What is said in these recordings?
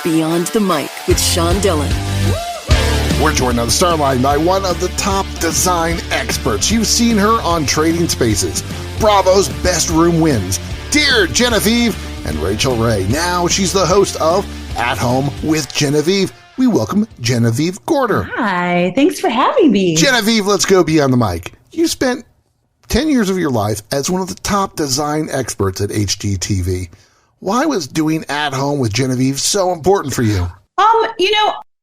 Beyond the Mic with Sean Dillon. We're joined on the Starline by one of the top design experts. You've seen her on Trading Spaces, Bravo's Best Room Wins, Dear Genevieve, and Rachel Ray. Now she's the host of At Home with Genevieve. We welcome Genevieve Gorder. Hi, thanks for having me. Genevieve, let's go beyond the mic. You spent 10 years of your life as one of the top design experts at HGTV. Why was doing At Home with Genevieve so important for you?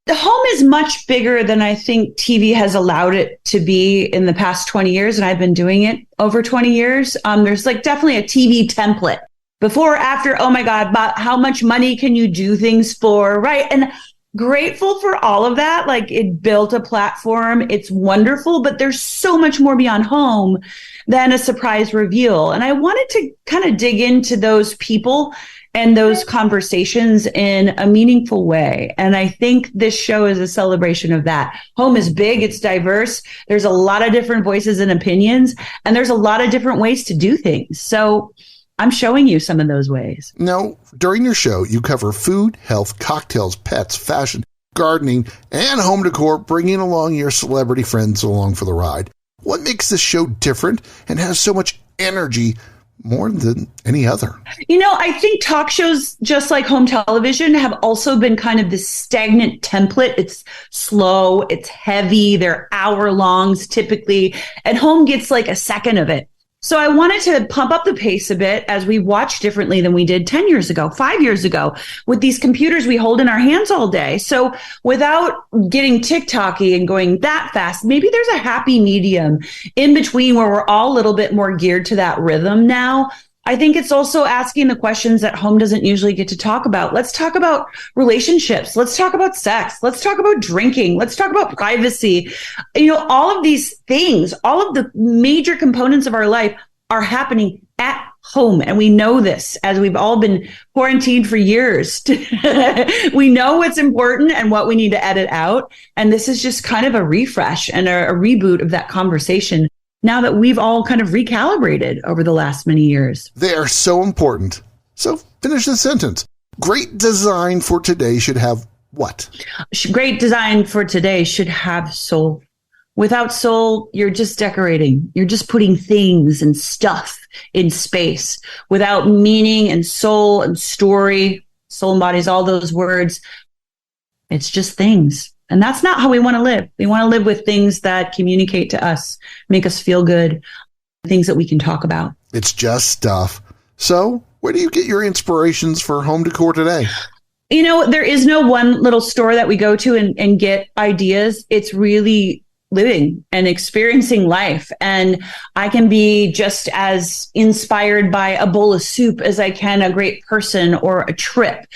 The home is much bigger than I think TV has allowed it to be in the past 20 years, and I've been doing it over 20 years. There's definitely a TV template. Before, after, oh my God, but how much money can you do things for, right? And grateful for all of that. It built a platform. It's wonderful, but there's so much more beyond home than a surprise reveal. And I wanted to kind of dig into those people and those conversations in a meaningful way. And I think this show is a celebration of that. Home is big, it's diverse. There's a lot of different voices and opinions, and there's a lot of different ways to do things. So I'm showing you some of those ways. Now, during your show, you cover food, health, cocktails, pets, fashion, gardening, and home decor, bringing along your celebrity friends along for the ride. What makes this show different and has so much energy more than any other? I think talk shows, just like home television, have also been kind of this stagnant template. It's slow, it's heavy, they're hour-longs typically, and home gets a second of it. So I wanted to pump up the pace a bit as we watch differently than we did 10 years ago, 5 years ago, with these computers we hold in our hands all day. So without getting TikTok-y and going that fast, maybe there's a happy medium in between where we're all a little bit more geared to that rhythm now. I think it's also asking the questions that home doesn't usually get to talk about. Let's talk about relationships. Let's talk about sex. Let's talk about drinking. Let's talk about privacy. All of these things, all of the major components of our life are happening at home. And we know this as we've all been quarantined for years. We know what's important and what we need to edit out. And this is just kind of a refresh and a reboot of that conversation, now that we've all kind of recalibrated over the last many years. They are so important. So finish the sentence. Great design for today should have what? Great design for today should have soul. Without soul, you're just decorating. You're just putting things and stuff in space. Without meaning and soul and story, soul embodies all those words. It's just things. And that's not how we want to live. We want to live with things that communicate to us, make us feel good, things that we can talk about. It's just stuff. So where do you get your inspirations for home decor today? There is no one little store that we go to and get ideas. It's really living and experiencing life. And I can be just as inspired by a bowl of soup as I can a great person or a trip.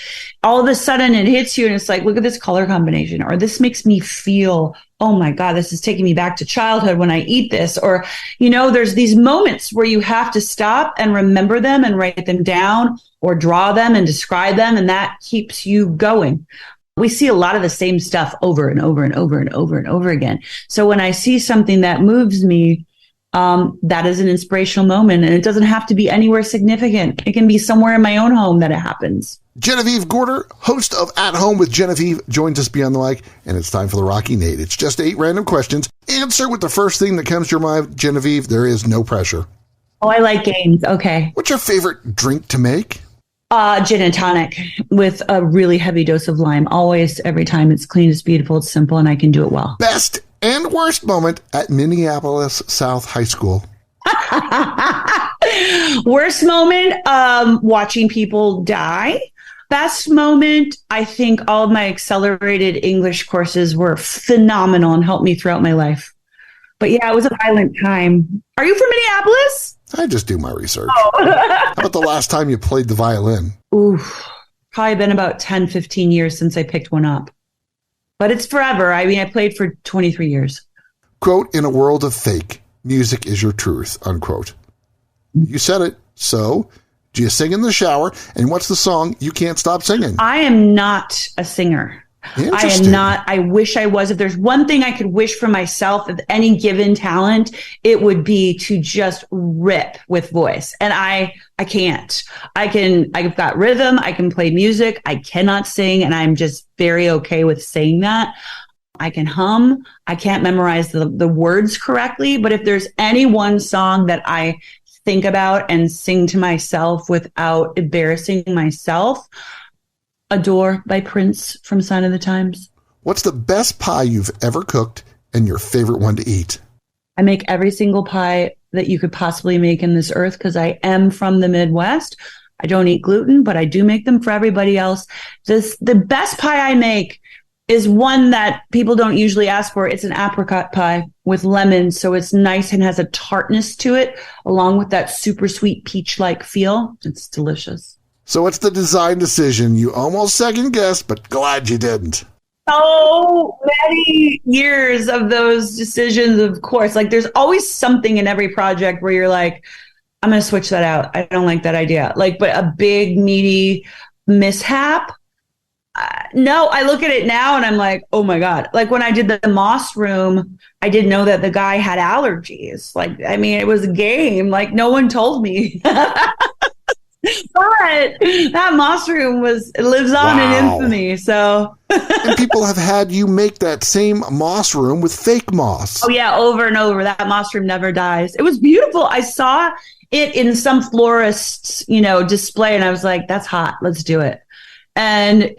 All of a sudden it hits you and it's look at this color combination, or this makes me feel, oh my God, this is taking me back to childhood when I eat this. Or, there's these moments where you have to stop and remember them and write them down or draw them and describe them. And that keeps you going. We see a lot of the same stuff over and over and over and over and over again. So when I see something that moves me, that is an inspirational moment. And it doesn't have to be anywhere significant. It can be somewhere in my own home that it happens. Genevieve Gorder, host of At Home with Genevieve, joins us beyond the mic, and it's time for the Rocky Nate. It's just 8 random questions. Answer with the first thing that comes to your mind. Genevieve, there is no pressure. Oh, I like games. Okay. What's your favorite drink to make? Gin and tonic with a really heavy dose of lime. Always, every time. It's clean, it's beautiful, it's simple, and I can do it well. Best and worst moment at Minneapolis South High School. Worst moment, watching people die. Best moment, I think all of my accelerated English courses were phenomenal and helped me throughout my life. But yeah, it was a violent time. Are you from Minneapolis? I just do my research. How about the last time you played the violin? Oof, probably been about 10, 15 years since I picked one up. But it's forever. I played for 23 years. Quote, in a world of fake, music is your truth, unquote. You said it. So, do you sing in the shower? And what's the song you can't stop singing? I am not a singer. I am not, I wish I was. If there's one thing I could wish for myself of any given talent, it would be to just rip with voice. And I can't. I've got rhythm. I can play music. I cannot sing. And I'm just very okay with saying that. I can hum. I can't memorize the words correctly. But if there's any one song that I think about and sing to myself without embarrassing myself, Adore by Prince from Sign of the Times. What's the best pie you've ever cooked and your favorite one to eat? I make every single pie that you could possibly make in this earth because I am from the Midwest. I don't eat gluten, but I do make them for everybody else. The best pie I make is one that people don't usually ask for. It's an apricot pie with lemons, so it's nice and has a tartness to it, along with that super sweet peach-like feel. It's delicious. So what's the design decision you almost second-guessed, but glad you didn't? So many years of those decisions, of course. Like, there's always something in every project where you're like, I'm going to switch that out. I don't like that idea. Like, but a big, meaty mishap, no, I look at it now and I'm like, oh my God. Like when I did the Moss Room, I didn't know that the guy had allergies. Like, I mean, it was a game. Like, no one told me. But that Moss Room lives on in infamy. So, and people have had you make that same moss room with fake moss. Oh yeah, over and over. That Moss Room never dies. It was beautiful. I saw it in some florist's, display, and I was like, "That's hot. Let's do it." And,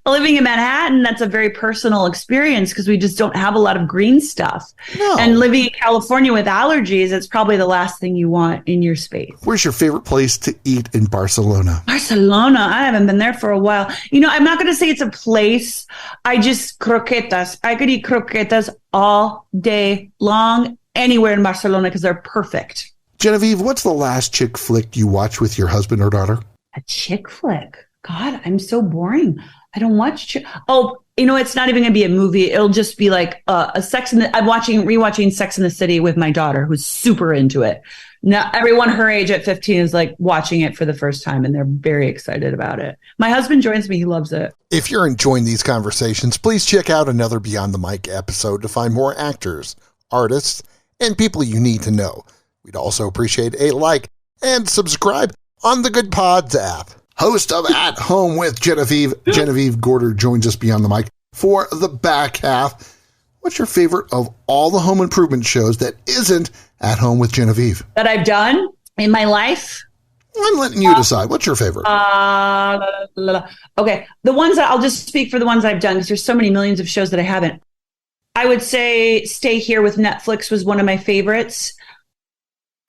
living in Manhattan, that's a very personal experience because we just don't have a lot of green stuff. No. And living in California with allergies, it's probably the last thing you want in your space. Where's your favorite place to eat in Barcelona? Barcelona. I haven't been there for a while. I'm not going to say it's a place. I could eat croquetas all day long, anywhere in Barcelona because they're perfect. Genevieve, what's the last chick flick you watched with your husband or daughter? A chick flick? God, I'm so boring. I don't watch. It's not even going to be a movie. It'll just be like I'm rewatching Sex in the City with my daughter, who's super into it. Now, everyone her age at 15 is like watching it for the first time, and they're very excited about it. My husband joins me. He loves it. If you're enjoying these conversations, please check out another Beyond the Mic episode to find more actors, artists, and people you need to know. We'd also appreciate a like and subscribe on the Good Pods app. Host of At Home with Genevieve, Genevieve Gorder joins us Beyond the Mic for the back half. What's your favorite of all the home improvement shows that isn't At Home with Genevieve? That I've done in my life? I'm letting you decide. What's your favorite? Okay. The ones that I'll just speak for the ones I've done because there's so many millions of shows that I haven't. I would say Stay Here with Netflix was one of my favorites.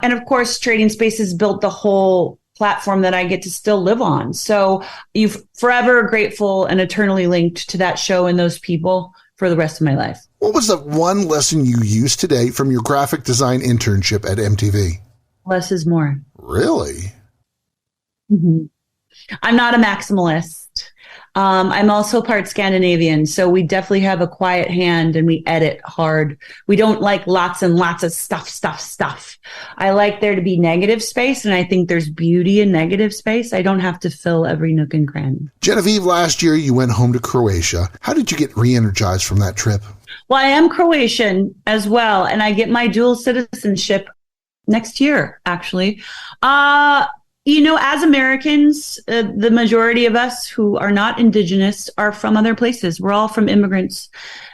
And of course, Trading Spaces built the whole platform that I get to still live on. So you're forever grateful and eternally linked to that show and those people for the rest of my life. What was the one lesson you used today from your graphic design internship at MTV? Less is more. Really? Mm-hmm. I'm not a maximalist. I'm also part Scandinavian, so we definitely have a quiet hand and we edit hard. We don't like lots and lots of stuff. I like there to be negative space, and I think there's beauty in negative space. I don't have to fill every nook and cranny. Genevieve, last year you went home to Croatia. How did you get re-energized from that trip? Well, I am Croatian as well, and I get my dual citizenship next year, actually. As Americans, the majority of us who are not indigenous are from other places. We're all from immigrants.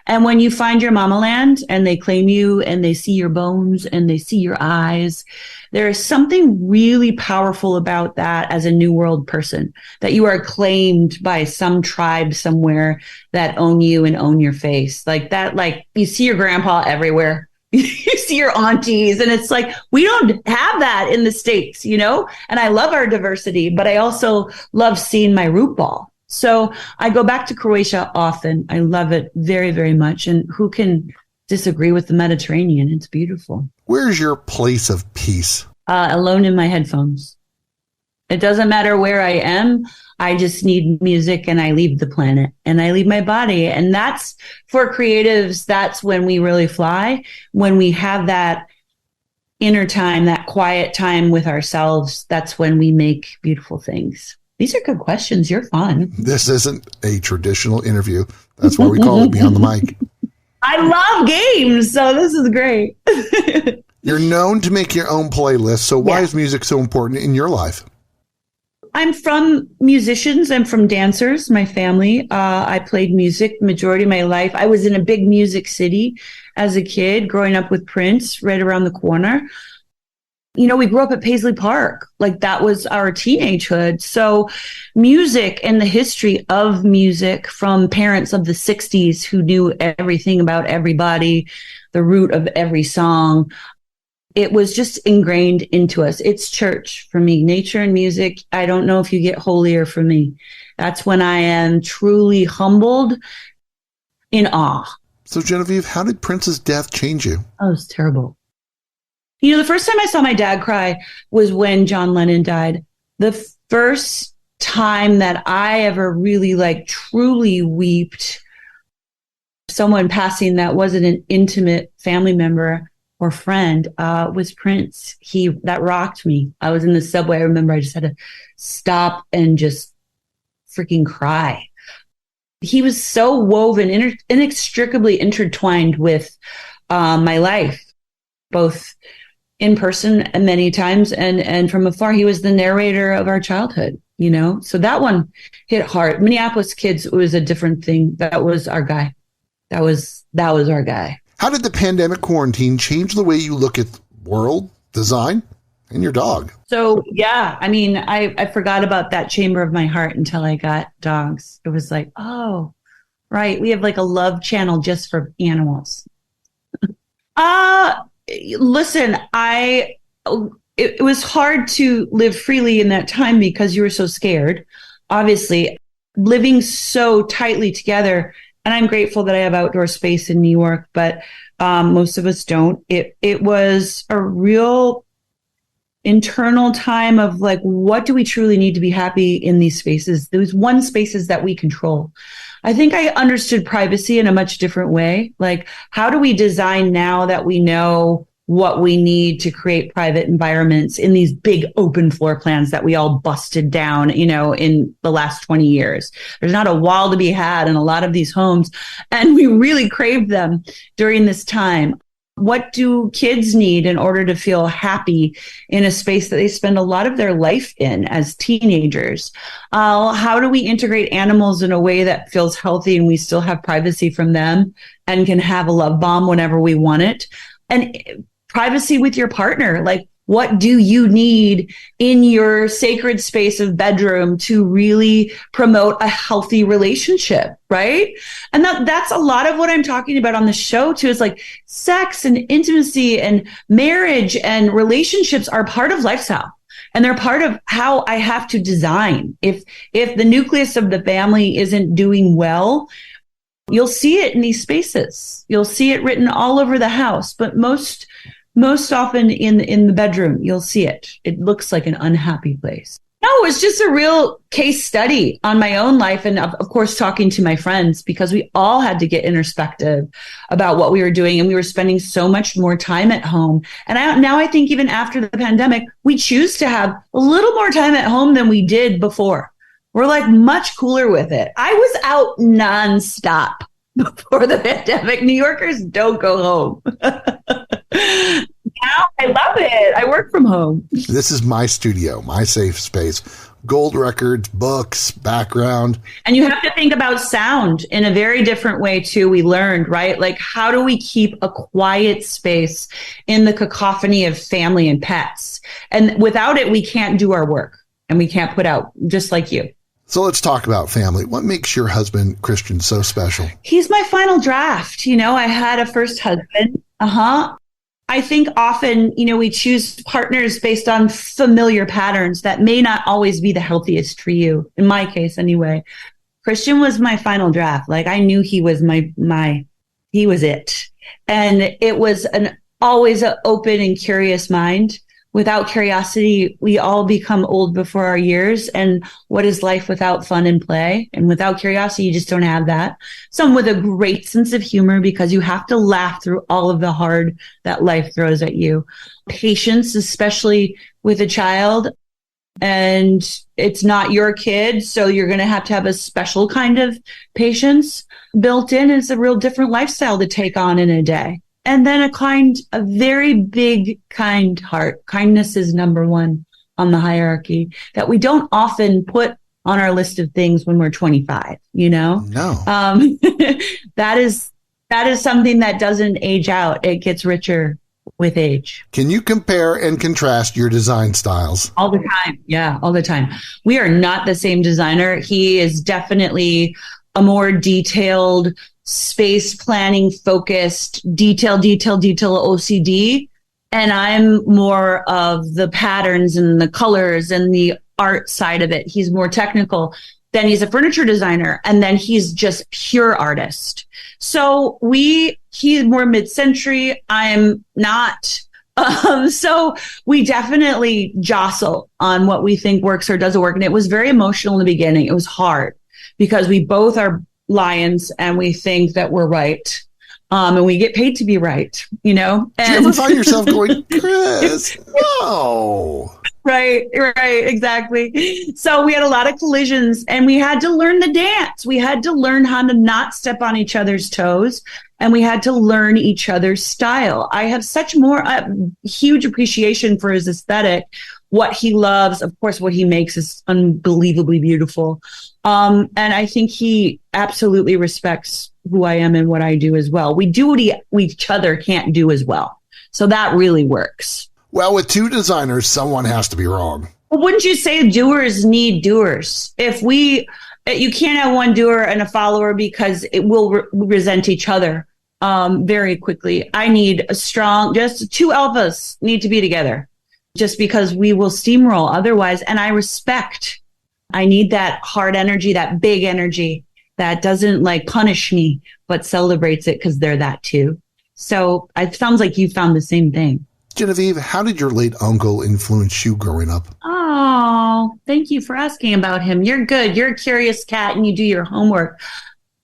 And when you find your mama land and they claim you and they see your bones and they see your eyes, there is something really powerful about that as a New World person, that you are claimed by some tribe somewhere that own you and own your face. Like that, like you see your grandpa everywhere. You see your aunties, and it's like, we don't have that in the States, and I love our diversity, but I also love seeing my root ball. So I go back to Croatia often. I love it very, very much. And who can disagree with the Mediterranean? It's beautiful. Where's your place of peace? Alone in my headphones. It doesn't matter where I am. I just need music, and I leave the planet and I leave my body. And that's for creatives. That's when we really fly, when we have that inner time, that quiet time with ourselves. That's when we make beautiful things. These are good questions. You're fun. This isn't a traditional interview. That's why we call it Beyond the Mic. I love games, so this is great. You're known to make your own playlist, so why is music so important in your life? I'm from musicians. I'm from dancers, my family. I played music the majority of my life. I was in a big music city as a kid, growing up with Prince right around the corner. You know, we grew up at Paisley Park. Like, that was our teenagehood. So music and the history of music from parents of the 60s who knew everything about everybody, the root of every song, it was just ingrained into us. It's church for me. Nature and music, I don't know if you get holier for me. That's when I am truly humbled, in awe. So, Genevieve, how did Prince's death change you? Oh, it was terrible. You know, the first time I saw my dad cry was when John Lennon died. The first time that I ever really, like, truly wept, someone passing that wasn't an intimate family member or friend, was Prince. That rocked me. I was in the subway. I remember I just had to stop and just freaking cry. He was so woven, inextricably intertwined with my life, both in person and many times and from afar. He was the narrator of our childhood, you know? So that one hit hard. Minneapolis Kids was a different thing. That was our guy. That was our guy. How did the pandemic quarantine change the way you look at world, design, and your dog? So, yeah, I mean, I forgot about that chamber of my heart until I got dogs. It was like, oh, right. We have like a love channel just for animals. Listen, it was hard to live freely in that time because you were so scared, obviously, living so tightly together. And I'm grateful that I have outdoor space in New York, but most of us don't. It was a real internal time of like, what do we truly need to be happy in these spaces? Those one spaces that we control. I think I understood privacy in a much different way. Like, how do we design now that we know what we need to create private environments in these big open floor plans that we all busted down, you know, in the last 20 years? There's not a wall to be had in a lot of these homes, and we really craved them during this time. What do kids need in order to feel happy in a space that they spend a lot of their life in as teenagers? How do we integrate animals in a way that feels healthy and we still have privacy from them and can have a love bomb whenever we want it? And privacy with your partner, like, what do you need in your sacred space of bedroom to really promote a healthy relationship, right? And that's a lot of what I'm talking about on the show too, is like sex and intimacy and marriage and relationships are part of lifestyle. And they're part of how I have to design. If the nucleus of the family isn't doing well, you'll see it in these spaces. You'll see it written all over the house, but most often in the bedroom, you'll see it. It looks like an unhappy place. No, it was just a real case study on my own life. And of course, talking to my friends, because we all had to get introspective about what we were doing. And we were spending so much more time at home. And now I think even after the pandemic, we choose to have a little more time at home than we did before. We're like much cooler with it. I was out nonstop before the pandemic. New Yorkers don't go home. Now I love it. I work from home. This is my studio, my safe space. Gold records, books, background. And you have to think about sound in a very different way too. We learned, right? Like, how do we keep a quiet space in the cacophony of family and pets? And without it, we can't do our work and we can't put out, just like you. So let's talk about family. What makes your husband, Christian, so special? He's my final draft. You know, I had a first husband. I think often, you know, we choose partners based on familiar patterns that may not always be the healthiest for you. In my case, anyway. Christian was my final draft. Like, I knew he was he was it. And it was always an open and curious mind. Without curiosity, we all become old before our years. And what is life without fun and play? And without curiosity, you just don't have that. Some with a great sense of humor, because you have to laugh through all of the hard that life throws at you. Patience, especially with a child. and it's not your kid. So you're going to have a special kind of patience built in. It's a real different lifestyle to take on in a day. And then a very big, kind heart. Kindness is number one on the hierarchy that we don't often put on our list of things when we're 25, No. That is something that doesn't age out. It gets richer with age. Can you compare and contrast your design styles? All the time. Yeah, all the time. We are not the same designer. He is definitely a more detailed, space planning focused, detail OCD. And I'm more of the patterns and the colors and the art side of it. He's more technical. Then he's a furniture designer, and then he's just pure artist. So he's more mid-century. I'm not. So we definitely jostle on what we think works or doesn't work. And it was very emotional in the beginning. It was hard because we both are lions and we think that we're right. And we get paid to be right, And do you ever find yourself going, Chris, no. Right, exactly. So we had a lot of collisions and we had to learn the dance. We had to learn how to not step on each other's toes, and we had to learn each other's style. I have such more huge appreciation for his aesthetic, what he loves. Of course, what he makes is unbelievably beautiful. And I think he absolutely respects who I am and what I do as well. We do what each other can't do as well. So that really works. Well, with two designers, someone has to be wrong. Well, wouldn't you say doers need doers? You can't have one doer and a follower because it will resent each other very quickly. I need just two alphas need to be together just because we will steamroll otherwise. And I need that hard energy, that big energy that doesn't punish me, but celebrates it because they're that too. So it sounds like you found the same thing. Genevieve, how did your late uncle influence you growing up? Oh, thank you for asking about him. You're good. You're a curious cat and you do your homework.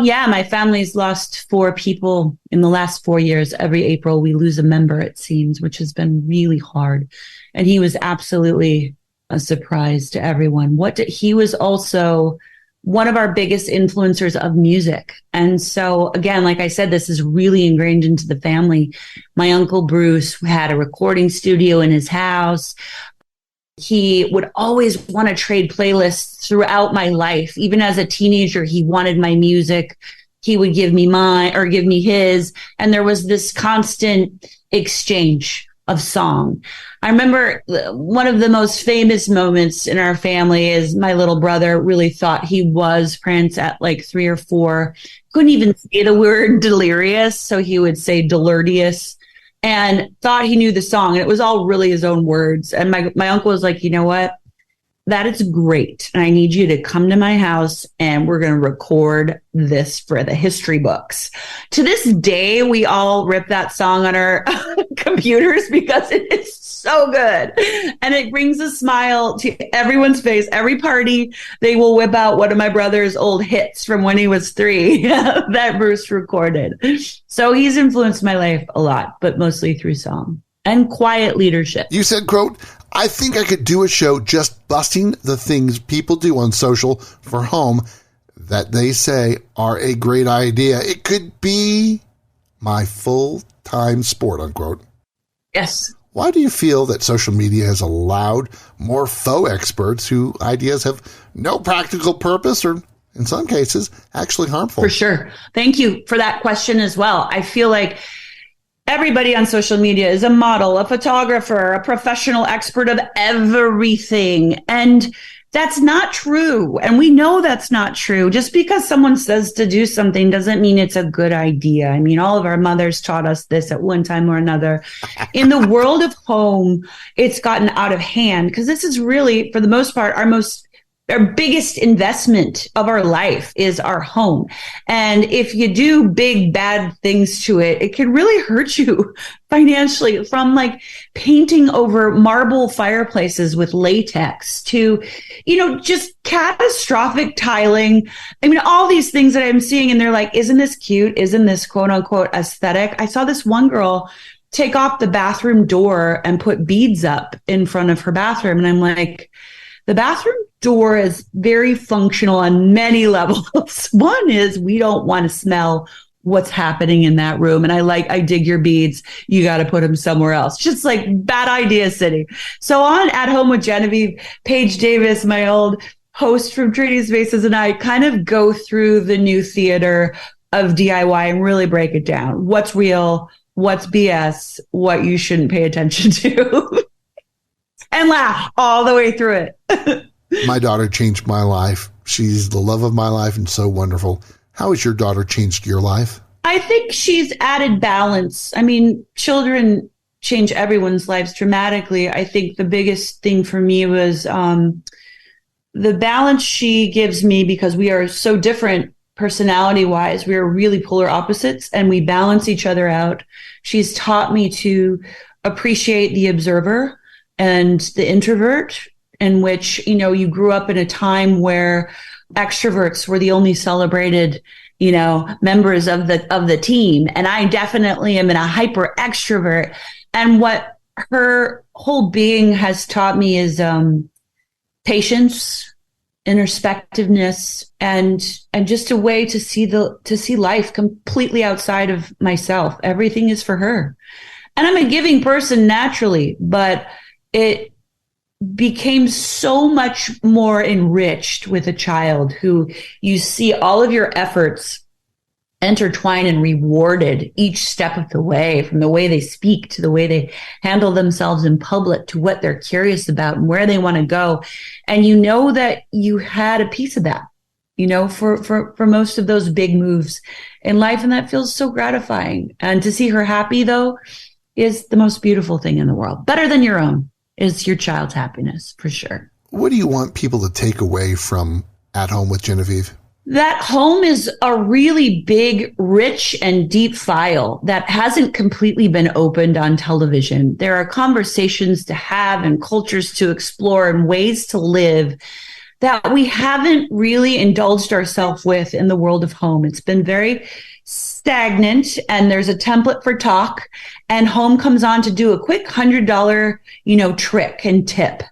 Yeah, my family's lost 4 people in the last 4 years. Every April, we lose a member, it seems, which has been really hard. And he was absolutely a surprise to everyone. He was also one of our biggest influencers of music. And so again, like I said, this is really ingrained into the family. My uncle Bruce had a recording studio in his house. He would always want to trade playlists throughout my life. Even as a teenager, he wanted my music. He would give me mine or give me his. And there was this constant exchange of song. I remember one of the most famous moments in our family is my little brother really thought he was Prince at 3 or 4. Couldn't even say the word delirious, so he would say delirious, and thought he knew the song. And it was all really his own words. And my uncle was like, you know what? That is great. And I need you to come to my house and we're going to record this for the history books. To this day, we all rip that song on our computers because it is so good. And it brings a smile to everyone's face. Every party, they will whip out one of my brother's old hits from when he was 3 that Bruce recorded. So he's influenced my life a lot, but mostly through song and quiet leadership. You said, quote, I think I could do a show just busting the things people do on social for home that they say are a great idea. It could be my full-time sport, unquote. Yes. Why do you feel that social media has allowed more faux experts whose ideas have no practical purpose or, in some cases, actually harmful? For sure. Thank you for that question as well. I feel like everybody on social media is a model, a photographer, a professional expert of everything. And that's not true. And we know that's not true. Just because someone says to do something doesn't mean it's a good idea. I mean, all of our mothers taught us this at one time or another. In the world of home, it's gotten out of hand because this is really, for the most part, our biggest investment of our life is our home. And if you do big, bad things to it, it can really hurt you financially, from painting over marble fireplaces with latex to, just catastrophic tiling. I mean, all these things that I'm seeing, and they're like, isn't this cute? Isn't this quote unquote aesthetic? I saw this one girl take off the bathroom door and put beads up in front of her bathroom. And I'm like, The bathroom door is very functional on many levels. One is we don't want to smell what's happening in that room. And I dig your beads. You got to put them somewhere else. Just like bad idea city. So on At Home with Genevieve, Paige Davis, my old host from Trading Spaces, and I kind of go through the new theater of DIY and really break it down. What's real, what's BS, what you shouldn't pay attention to, and laugh all the way through it. My daughter changed my life. She's the love of my life and so wonderful. How has your daughter changed your life? I think she's added balance. I mean, children change everyone's lives dramatically. I think the biggest thing for me was the balance she gives me, because we are so different personality-wise. We are really polar opposites, and we balance each other out. She's taught me to appreciate the observer and the introvert, in which, you grew up in a time where extroverts were the only celebrated, members of the team. And I definitely am a hyper extrovert. And what her whole being has taught me is patience, introspectiveness, and just a way to see life completely outside of myself. Everything is for her. And I'm a giving person naturally, but it became so much more enriched with a child who you see all of your efforts intertwined and rewarded each step of the way, from the way they speak to the way they handle themselves in public to what they're curious about and where they want to go. And that you had a piece of that, for most of those big moves in life. And that feels so gratifying. And to see her happy, though, is the most beautiful thing in the world. Better than your own is your child's happiness, for sure. What do you want people to take away from At Home with Genevieve? That home is a really big, rich, and deep file that hasn't completely been opened on television. There are conversations to have and cultures to explore and ways to live that we haven't really indulged ourselves with in the world of home. It's been very stagnant, and there's a template for talk, and home comes on to do a quick $100, trick and tip.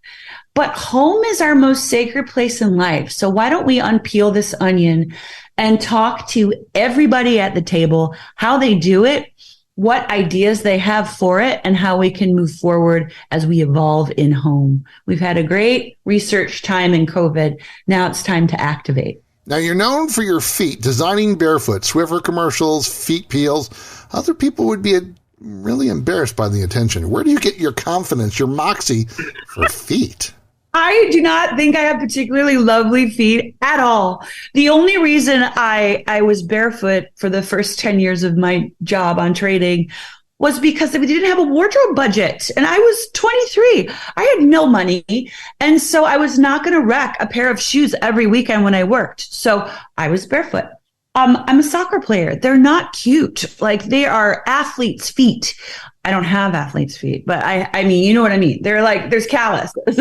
But home is our most sacred place in life. So why don't we unpeel this onion and talk to everybody at the table, how they do it, what ideas they have for it, and how we can move forward as we evolve in home. We've had a great research time in COVID. Now it's time to activate. Now, you're known for your feet, designing barefoot, Swiffer commercials, feet peels. Other people would be really embarrassed by the attention. Where do you get your confidence, your moxie for feet? I do not think I have particularly lovely feet at all. The only reason I was barefoot for the first 10 years of my job on trading was because we didn't have a wardrobe budget. And I was 23. I had no money. And so I was not going to wreck a pair of shoes every weekend when I worked. So I was barefoot. I'm a soccer player. They're not cute. Like, they are athletes' feet. I don't have athletes' feet, but I mean, you know what I mean? They're like, there's callus. And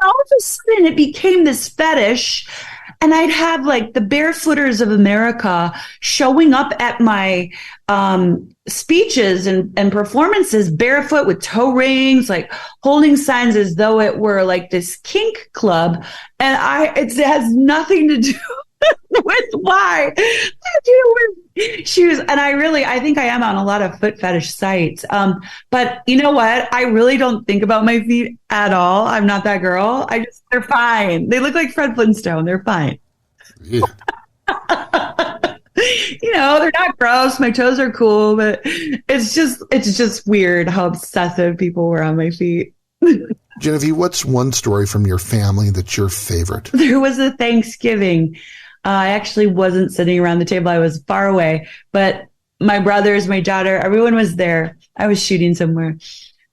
all of a sudden it became this fetish. And I'd have like the Barefooters of America showing up at my speeches and performances barefoot with toe rings, like holding signs as though it were like this kink club. And it has nothing to do with why I do with shoes. And I think I am on a lot of foot fetish sites. But you know what? I really don't think about my feet at all. I'm not that girl. They're fine. They look like Fred Flintstone. They're fine. Yeah. They're not gross. My toes are cool, but it's just weird how obsessive people were on my feet. Genevieve, what's one story from your family that's your favorite? There was a Thanksgiving. I actually wasn't sitting around the table. I was far away, but my brothers, my daughter, everyone was there. I was shooting somewhere,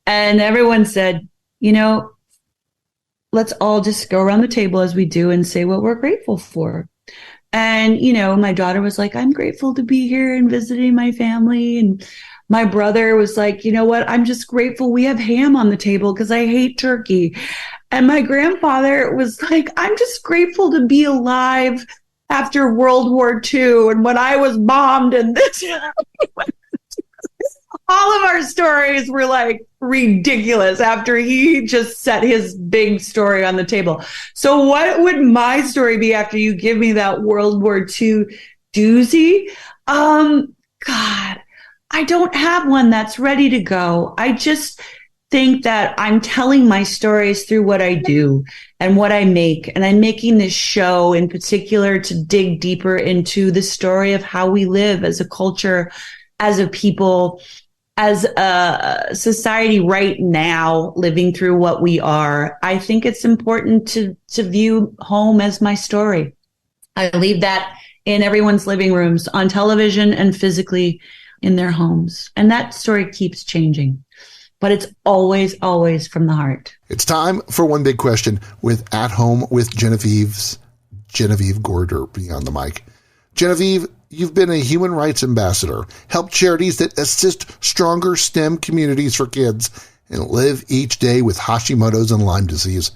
and everyone said, let's all just go around the table as we do and say what we're grateful for. And, my daughter was like, I'm grateful to be here and visiting my family. And my brother was like, you know what? I'm just grateful we have ham on the table because I hate turkey. And my grandfather was like, I'm just grateful to be alive after World War II and when I was bombed and this. All of our stories were like ridiculous after he just set his big story on the table. So what would my story be after you give me that World War II doozy? God, I don't have one that's ready to go. I just think that I'm telling my stories through what I do and what I make. And I'm making this show in particular to dig deeper into the story of how we live as a culture, as a people, as a society right now, living through what we are. I think it's important to view home as my story. I leave that in everyone's living rooms, on television, and physically in their homes. And that story keeps changing. But it's always, always from the heart. It's time for One Big Question with At Home with Genevieve Gorder being on the mic. Genevieve, you've been a human rights ambassador, helped charities that assist stronger STEM communities for kids, and live each day with Hashimoto's and Lyme disease.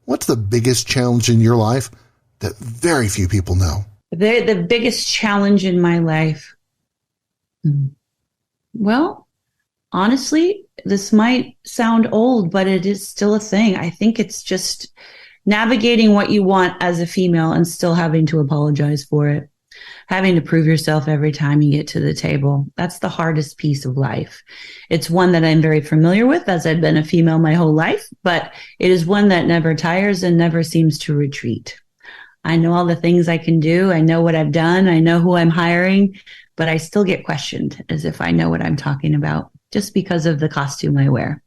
What's the biggest challenge in your life that very few people know? The biggest challenge in my life. Well, honestly, this might sound old, but it is still a thing. I think it's just navigating what you want as a female and still having to apologize for it. Having to prove yourself every time you get to the table. That's the hardest piece of life. It's one that I'm very familiar with, as I've been a female my whole life, but it is one that never tires and never seems to retreat. I know all the things I can do. I know what I've done. I know who I'm hiring, but I still get questioned as if I know what I'm talking about just because of the costume I wear.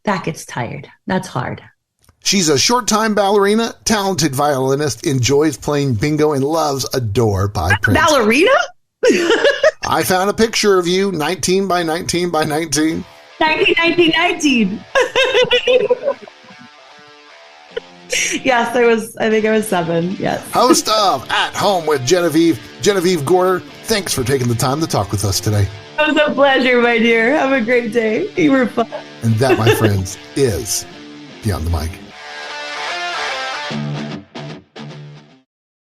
That gets tired. That's hard. She's a short-time ballerina, talented violinist, enjoys playing bingo, and loves Adore by Prince. Ballerina? I found a picture of you, 19 by 19 by 19. 19. Yes, I think I was 7. Yes. Host of At Home with Genevieve Gorder. Thanks for taking the time to talk with us today. It was a pleasure, my dear. Have a great day. You were fun. And that, my friends, is Beyond the Mic.